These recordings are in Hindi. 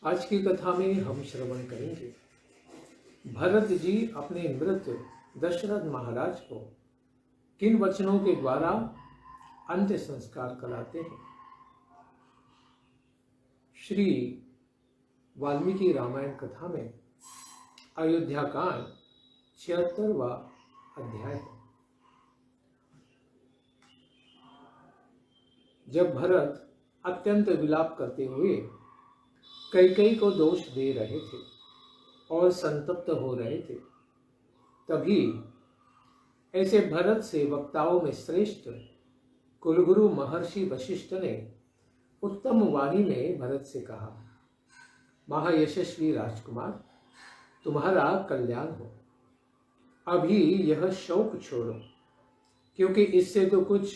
आज की कथा में हम श्रवण करेंगे भरत जी अपने मृत दशरथ महाराज को किन वचनों के द्वारा अंत्य संस्कार कराते हैं। श्री वाल्मीकि रामायण कथा में अयोध्या कांड 76वां अध्याय है। जब भरत अत्यंत विलाप करते हुए कैकेयी को दोष दे रहे थे और संतप्त हो रहे थे, तभी ऐसे भरत से वक्ताओं में श्रेष्ठ कुलगुरु महर्षि वशिष्ठ ने उत्तम वाणी में भरत से कहा, महायशस्वी राजकुमार, तुम्हारा कल्याण हो। अभी यह शोक छोड़ो, क्योंकि इससे तो कुछ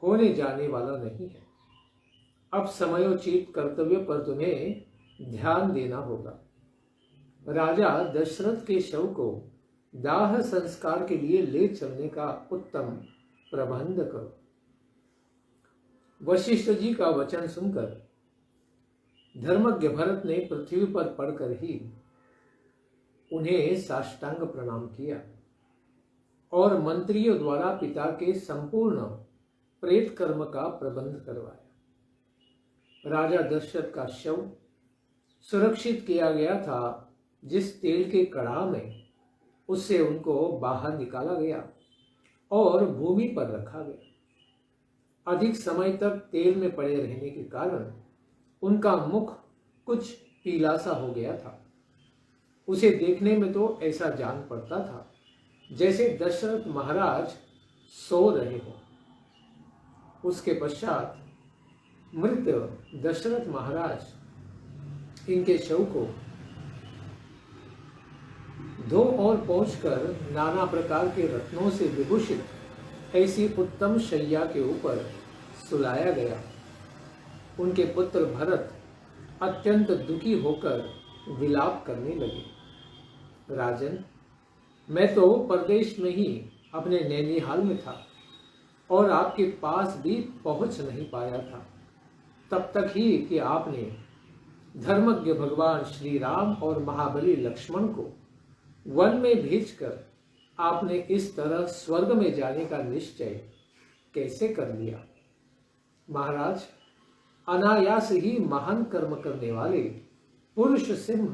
होने जाने वाला नहीं है। अब समयोचित कर्तव्य पर तुम्हें ध्यान देना होगा। राजा दशरथ के शव को दाह संस्कार के लिए ले चलने का उत्तम प्रबंध करो। वशिष्ठ जी का वचन सुनकर धर्मज्ञ भरत ने पृथ्वी पर पड़कर ही उन्हें साष्टांग प्रणाम किया और मंत्रियों द्वारा पिता के संपूर्ण प्रेत कर्म का प्रबंध करवाया। राजा दशरथ का शव सुरक्षित किया गया था। जिस तेल के कड़ाह में उससे उनको बाहर निकाला गया और भूमि पर रखा गया। अधिक समय तक तेल में पड़े रहने के कारण उनका मुख कुछ पीला सा हो गया था। उसे देखने में तो ऐसा जान पड़ता था जैसे दशरथ महाराज सो रहे हो। उसके पश्चात मृत दशरथ महाराज इनके शव को धो और पोंछकर नाना प्रकार के रत्नों से विभूषित ऐसी उत्तम शैया के ऊपर सुलाया गया। उनके पुत्र भरत अत्यंत दुखी होकर विलाप करने लगे। राजन, मैं तो परदेश में ही अपने नैनीहाल में था और आपके पास भी पहुंच नहीं पाया था, तब तक ही कि आपने धर्मज्ञ भगवान श्री राम और महाबली लक्ष्मण को वन में भेजकर आपने इस तरह स्वर्ग में जाने का निश्चय कैसे कर लिया। महाराज, अनायास ही महान कर्म करने वाले पुरुष सिंह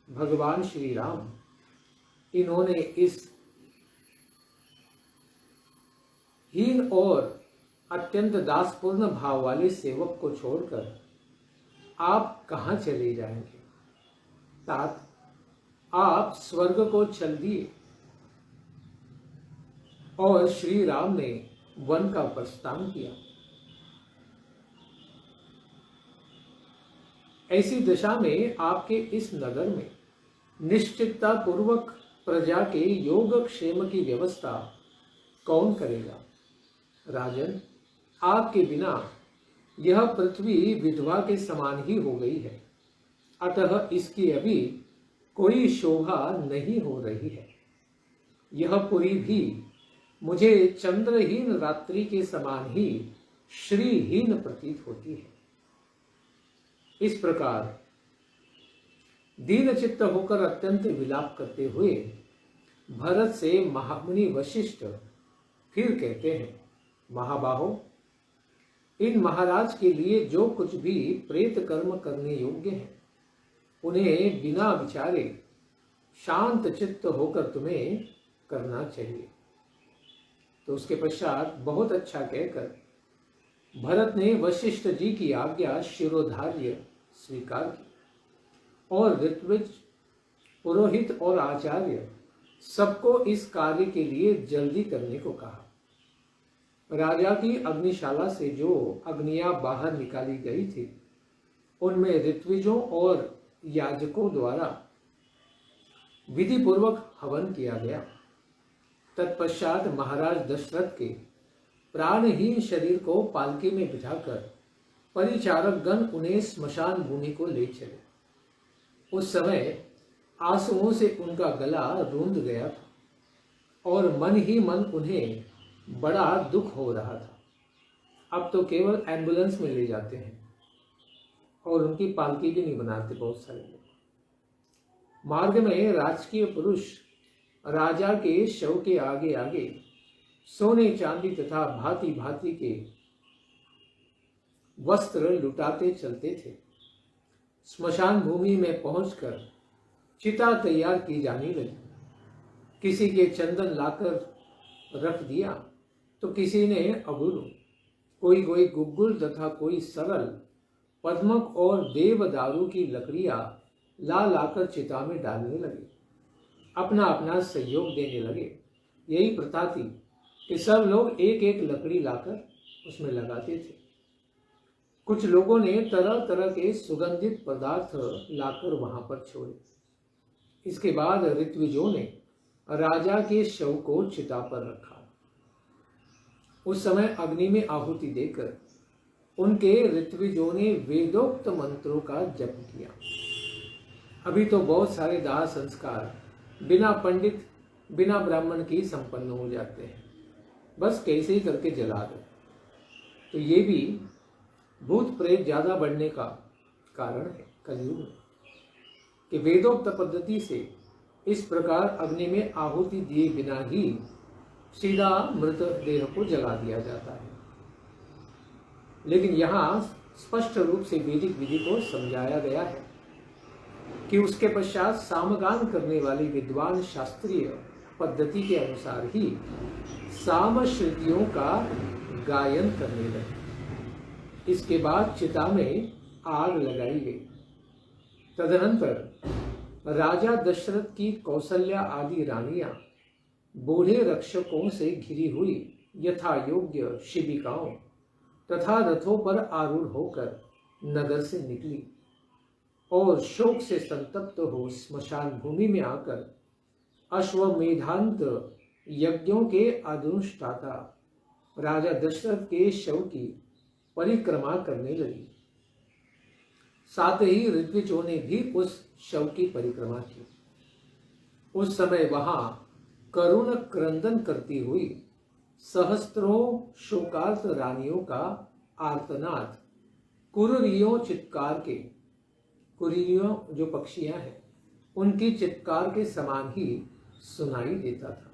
भगवान श्री राम, इन्होंने इस हीन और अत्यंत दासपूर्ण भाव वाले सेवक को छोड़कर आप कहां चले जाएंगे। तात, आप स्वर्ग को चल दिए और श्री राम ने वन का प्रस्थान किया। ऐसी दशा में आपके इस नगर में निश्चितता पूर्वक प्रजा के योगक्षेम की व्यवस्था कौन करेगा। राजन, आपके बिना यह पृथ्वी विधवा के समान ही हो गई है, अतः इसकी अभी कोई शोभा नहीं हो रही है। यह पुरी भी मुझे चंद्रहीन रात्रि के समान ही श्रीहीन प्रतीत होती है। इस प्रकार दीनचित्त होकर अत्यंत विलाप करते हुए भरत से महामुनि वशिष्ठ फिर कहते हैं, महाबाहो, इन महाराज के लिए जो कुछ भी प्रेत कर्म करने योग्य है उन्हें बिना विचारे शांत चित्त होकर तुम्हें करना चाहिए। तो उसके पश्चात बहुत अच्छा कहकर भरत ने वशिष्ठ जी की आज्ञा शिरोधार्य स्वीकार की और ऋत्विज, पुरोहित और आचार्य सबको इस कार्य के लिए जल्दी करने को कहा। राजा की अग्निशाला से जो अग्नियां बाहर निकाली गई थी, उनमें ऋत्विजों और याजकों द्वारा विधि पूर्वक हवन किया गया। तत्पश्चात महाराज दशरथ के प्राणहीन शरीर को पालकी में बिठाकर परिचारक गण उन्हें स्मशान भूमि को ले चले। उस समय आंसुओं से उनका गला रूंध गया था और मन ही मन उन्हें बड़ा दुख हो रहा था। अब तो केवल एम्बुलेंस में ले जाते हैं। और उनकी पालकी भी नहीं बनाते बहुत सारे लोग। मार्ग में राजकीय पुरुष राजा के शव के आगे आगे सोने चांदी तथा भांति भांति के वस्त्र लुटाते चलते थे। स्मशान भूमि में पहुंचकर चिता तैयार की जाने लगी। किसी के चंदन लाकर रख दिया तो किसी ने अगुरु, कोई कोई गुग्गुल तथा कोई सरल पद्मक और देवदारू की लकड़ियां ला लाकर चिता में डालने लगे, अपना अपना सहयोग देने लगे। यही प्रथा थी कि सब लोग एक एक लकड़ी लाकर उसमें लगाते थे। कुछ लोगों ने तरह तरह के सुगंधित पदार्थ लाकर वहां पर छोड़े। इसके बाद ऋत्विजों ने राजा के शव को चिता पर रखा। उस समय अग्नि में आहुति देकर उनके ऋत्विजों ने वेदोक्त मंत्रों का जप किया। अभी तो बहुत सारे दाह संस्कार बिना पंडित बिना ब्राह्मण की संपन्न हो जाते हैं, बस कैसे ही करके जला दो। तो ये भी भूत प्रेत ज्यादा बढ़ने का कारण है कलयुग में, कि वेदोक्त पद्धति से इस प्रकार अग्नि में आहुति दिए बिना ही सीधा मृत देह को जला दिया जाता है। लेकिन यहाँ स्पष्ट रूप से वैदिक विधि को समझाया गया है कि उसके पश्चात सामगान करने वाले विद्वान शास्त्रीय पद्धति के अनुसार ही साम श्रुतियों का गायन करने लगे। इसके बाद चिता में आग लगाई गई। तदनंतर राजा दशरथ की कौशल्या आदि रानियां बूढ़े रक्षकों से घिरी हुई यथा योग्य शिबिकाओं तथा रथों पर आरूढ़ होकर नगर से निकली और शोक से संतप्त हो स्मशान भूमि में आकर अश्वमेधांत यज्ञों के अनुष्ठाता राजा दशरथ के शव की परिक्रमा करने लगी। साथ ही ऋत्विजों ने भी उस शव की परिक्रमा की। उस समय वहां करुण क्रंदन करती हुई सहस्त्रों शोकार्त रानियों का आर्तनाद कुररियों चित्कार के, कुररियों जो पक्षियां हैं उनकी चित्कार के समान ही सुनाई देता था।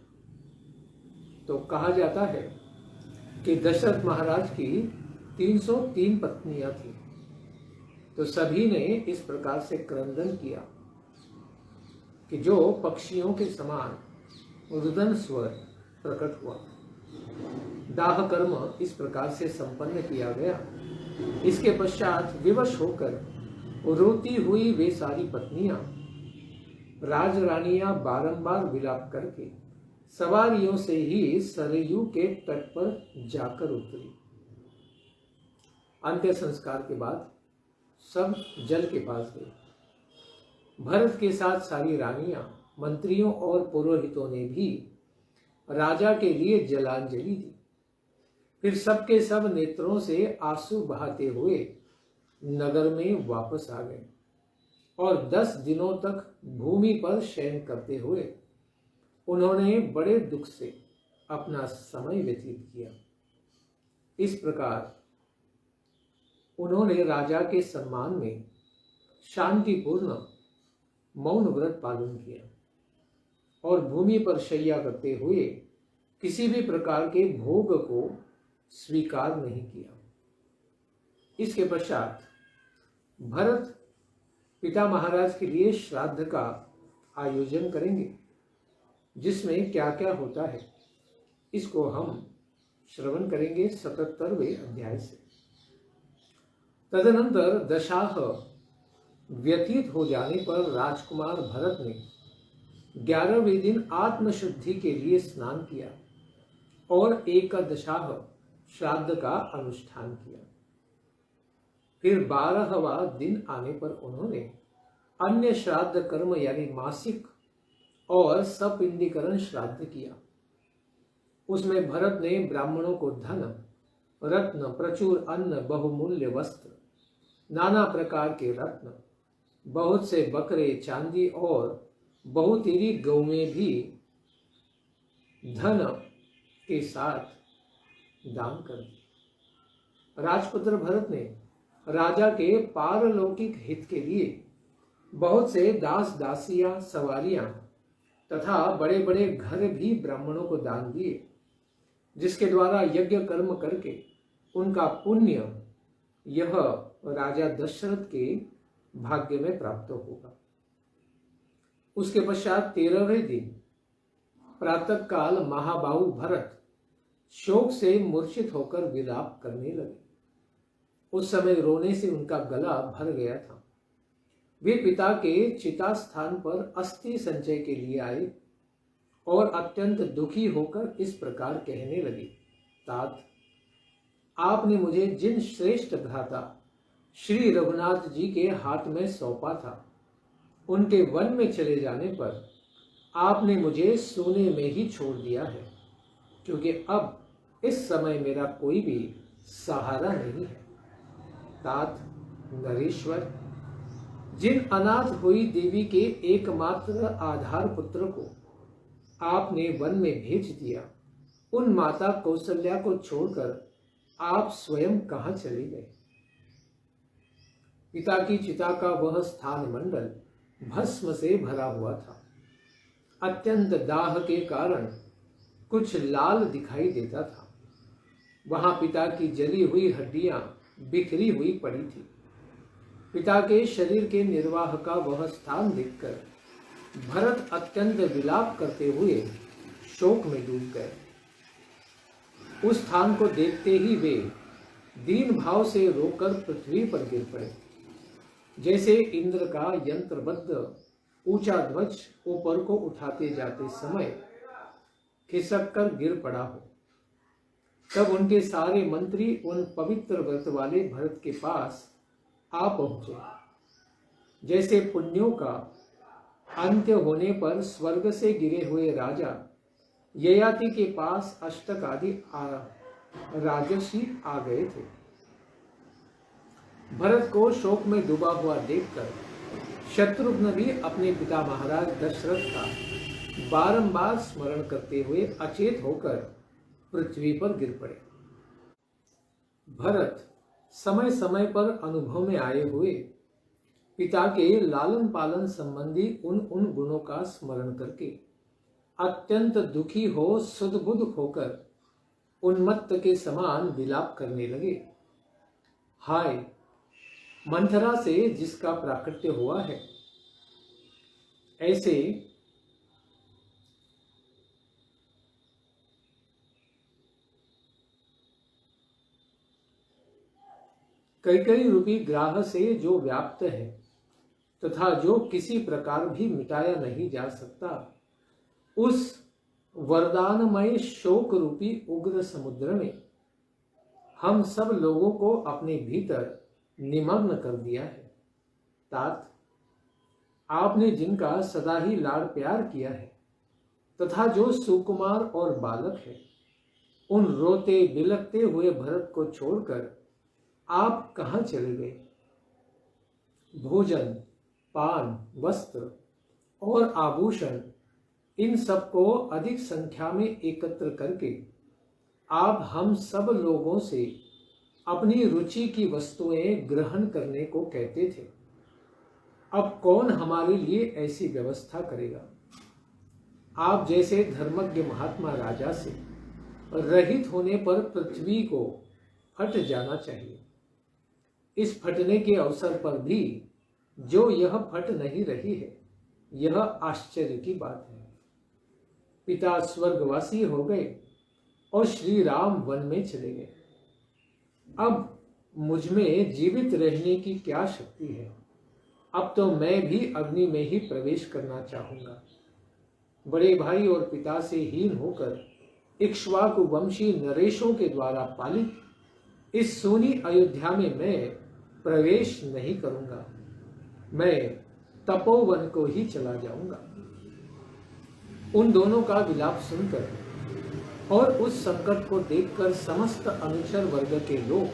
तो कहा जाता है कि दशरथ महाराज की 303 पत्नियां थी, तो सभी ने इस प्रकार से क्रंदन किया कि जो पक्षियों के समान रुदन स्वर प्रकट हुआ। दाह कर्म इस प्रकार से संपन्न किया गया। इसके पश्चात विवश होकर रोती हुई वे सारी पत्नियां राजरानियां बारंबार विलाप करके सवारियों से ही सरयू के तट पर जाकर उतरी। अंत्य संस्कार के बाद सब जल के पास गए। भरत के साथ सारी रानियां, मंत्रियों और पुरोहितों ने भी राजा के लिए जलांजलि दी। फिर सबके सब नेत्रों से आंसू बहाते हुए नगर में वापस आ गए और 10 दिनों तक भूमि पर शयन करते हुए उन्होंने बड़े दुख से अपना समय व्यतीत किया। इस प्रकार उन्होंने राजा के सम्मान में शांतिपूर्ण मौन व्रत पालन किया और भूमि पर शैया करते हुए किसी भी प्रकार के भोग को स्वीकार नहीं किया। इसके पश्चात भरत पिता महाराज के लिए श्राद्ध का आयोजन करेंगे, जिसमें क्या क्या होता है इसको हम श्रवण करेंगे 77वें अध्याय से। तदनंतर दशाह व्यतीत हो जाने पर राजकुमार भरत ने 11वें दिन आत्मशुद्धि के लिए स्नान किया और एकादशाह श्राद्ध का अनुष्ठान किया। फिर 12वां दिन आने पर उन्होंने अन्य श्राद्ध कर्म यानी मासिक और सपिंडीकरण श्राद्ध किया। उसमें भरत ने ब्राह्मणों को धन, रत्न, प्रचुर अन्न, बहुमूल्य वस्त्र, नाना प्रकार के रत्न, बहुत से बकरे, चांदी और बहुतेरी गौएं भी धन के साथ दान कर दी। राजपुत्र भरत ने राजा के पारलौकिक हित के लिए बहुत से दास दासियां सवारियां तथा बड़े बड़े घर भी ब्राह्मणों को दान दिए, जिसके द्वारा यज्ञ कर्म करके उनका पुण्य यह राजा दशरथ के भाग्य में प्राप्त होगा। उसके पश्चात 13वें दिन प्रातः काल महाबाहु भरत शोक से मूर्छित होकर विलाप करने लगे। उस समय रोने से उनका गला भर गया था। वे पिता के चिता स्थान पर अस्थि संचय के लिए आए और अत्यंत दुखी होकर इस प्रकार कहने लगे, तात, आपने मुझे जिन श्रेष्ठ भ्राता श्री रघुनाथ जी के हाथ में सौंपा था, उनके वन में चले जाने पर आपने मुझे सोने में ही छोड़ दिया है, क्योंकि अब इस समय मेरा कोई भी सहारा नहीं है। तात नरेश्वर, जिन अनाथ हुई देवी के एकमात्र आधार पुत्र को आपने वन में भेज दिया, उन माता कौशल्या को छोड़कर आप स्वयं कहां चले गए? पिता की चिता का वह स्थान मंडल भस्म से भरा हुआ था। अत्यंत दाह के कारण कुछ लाल दिखाई देता था। वहां पिता की जली हुई हड्डियां बिखरी हुई पड़ी थी। पिता के शरीर के निर्वाह का वह स्थान देखकर भरत अत्यंत विलाप करते हुए शोक में डूब गए। उस स्थान को देखते ही वे दीन भाव से रोकर पृथ्वी पर गिर पड़े, जैसे इंद्र का यंत्रबद्ध ऊंचा ध्वज ऊपर को उठाते जाते समय खिसक कर गिर पड़ा हो। तब उनके सारे मंत्री उन पवित्र व्रत वाले भरत के पास आ पहुंचे। जैसे पुण्यों का अंत्य होने पर स्वर्ग से गिरे हुए राजा ययाति के पास अष्टक आदि राजर्षि आ गए थे। भरत को शोक में डूबा हुआ देखकर शत्रुघ्न भी अपने पिता महाराज दशरथ का बारंबार स्मरण करते हुए अचेत होकर पृथ्वी पर गिर पड़े। भरत समय समय पर अनुभव में आए हुए पिता के लालन पालन संबंधी उन गुणों का स्मरण करके अत्यंत दुखी हो सुदबुद होकर उन्मत्त के समान विलाप करने लगे। हाय, मंथरा से जिसका प्राकट्य हुआ है, ऐसे कई रूपी ग्राह से जो व्याप्त है तथा जो किसी प्रकार भी मिटाया नहीं जा सकता, उस वरदानमय शोक रूपी उग्र समुद्र ने हम सब लोगों को अपने भीतर निमग्न कर दिया है। तात, आपने जिनका सदा ही लाड़ प्यार किया है तथा जो सुकुमार और बालक है, उन रोते बिलखते हुए भरत को छोड़कर आप कहां चले गए? भोजन, पान, वस्त्र और आभूषण, इन सबको अधिक संख्या में एकत्र करके आप हम सब लोगों से अपनी रुचि की वस्तुएं ग्रहण करने को कहते थे। अब कौन हमारे लिए ऐसी व्यवस्था करेगा? आप जैसे धर्मज्ञ महात्मा राजा से रहित होने पर पृथ्वी को फट जाना चाहिए। इस फटने के अवसर पर भी जो यह फट नहीं रही है, यह आश्चर्य की बात है। पिता स्वर्गवासी हो गए और श्री राम वन में चले गए। अब मुझ में जीवित रहने की क्या शक्ति है? अब तो मैं भी अग्नि में ही प्रवेश करना चाहूंगा। बड़े भाई और पिता से हीन होकर इक्ष्वाकु वंशी नरेशों के द्वारा पालित इस सोनी अयोध्या में मैं प्रवेश नहीं करूंगा। मैं तपोवन को ही चला जाऊंगा। उन दोनों का विलाप सुनकर और उस संकट को देखकर समस्त अनुचर वर्ग के लोग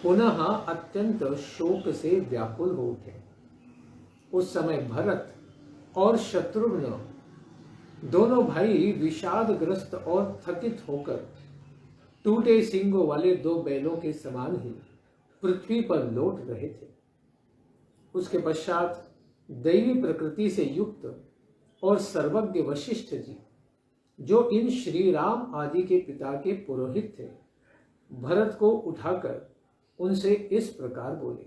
पुनः अत्यंत शोक से व्याकुल हो उठे। उस समय भरत और शत्रुघ्न दोनों भाई विषादग्रस्त और थकित होकर टूटे सींगों वाले दो बैलों के समान ही पृथ्वी पर लौट रहे थे। उसके पश्चात दैवी प्रकृति से युक्त और सर्वज्ञ वशिष्ठ जी, जो इन श्री राम आदि के पिता के पुरोहित थे, भरत को उठाकर उनसे इस प्रकार बोले,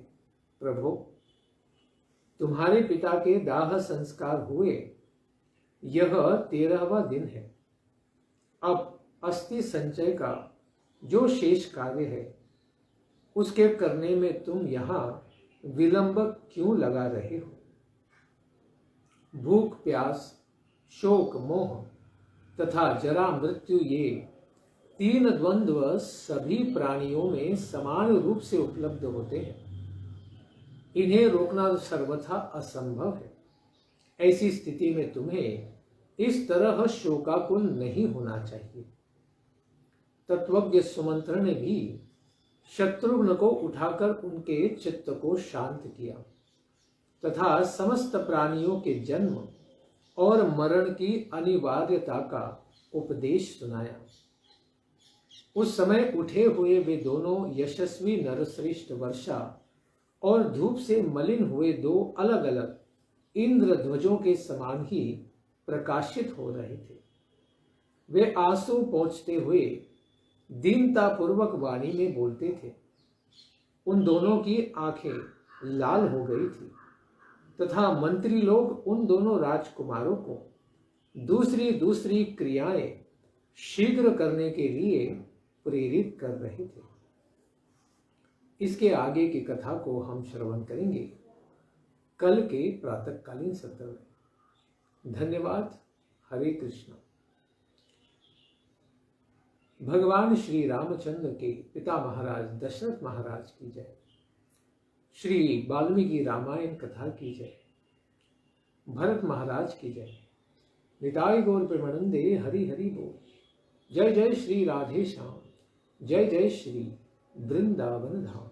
प्रभु, तुम्हारे पिता के दाह संस्कार हुए यह 13वां दिन है। अब अस्थि संचय का जो शेष कार्य है उसके करने में तुम यहां विलंब क्यों लगा रहे हो? भूख प्यास, शोक मोह तथा जरा मृत्यु, ये 3 द्वंद्व सभी प्राणियों में समान रूप से उपलब्ध होते हैं। इन्हें रोकना सर्वथा असंभव है। ऐसी स्थिति में तुम्हें इस तरह शोकाकुल नहीं होना चाहिए। तत्वज्ञ सुमंत्र ने भी शत्रुघ्न को उठाकर उनके चित्त को शांत किया तथा समस्त प्राणियों के जन्म और मरण की अनिवार्यता का उपदेश सुनाया। उस समय उठे हुए वे दोनों यशस्वी नरश्रेष्ठ वर्षा और धूप से मलिन हुए 2 अलग अलग इंद्र ध्वजों के समान ही प्रकाशित हो रहे थे। वे आंसू पोंछते हुए दीनतापूर्वक वाणी में बोलते थे। उन दोनों की आंखें लाल हो गई थी तथा मंत्री लोग उन दोनों राजकुमारों को दूसरी दूसरी क्रियाएं शीघ्र करने के लिए प्रेरित कर रहे थे। इसके आगे की कथा को हम श्रवण करेंगे कल के प्रातःकालीन सत्र में। धन्यवाद। हरे कृष्ण। भगवान श्री रामचंद्र के पिता महाराज दशरथ महाराज की जय। श्री वाल्मीकि रामायण कथा की जय। भरत महाराज की जय। निताय गौर प्रेमानंदे हरि हरि बोल। जय जय श्री राधे श्याम। जय जय श्री वृंदावन धाम।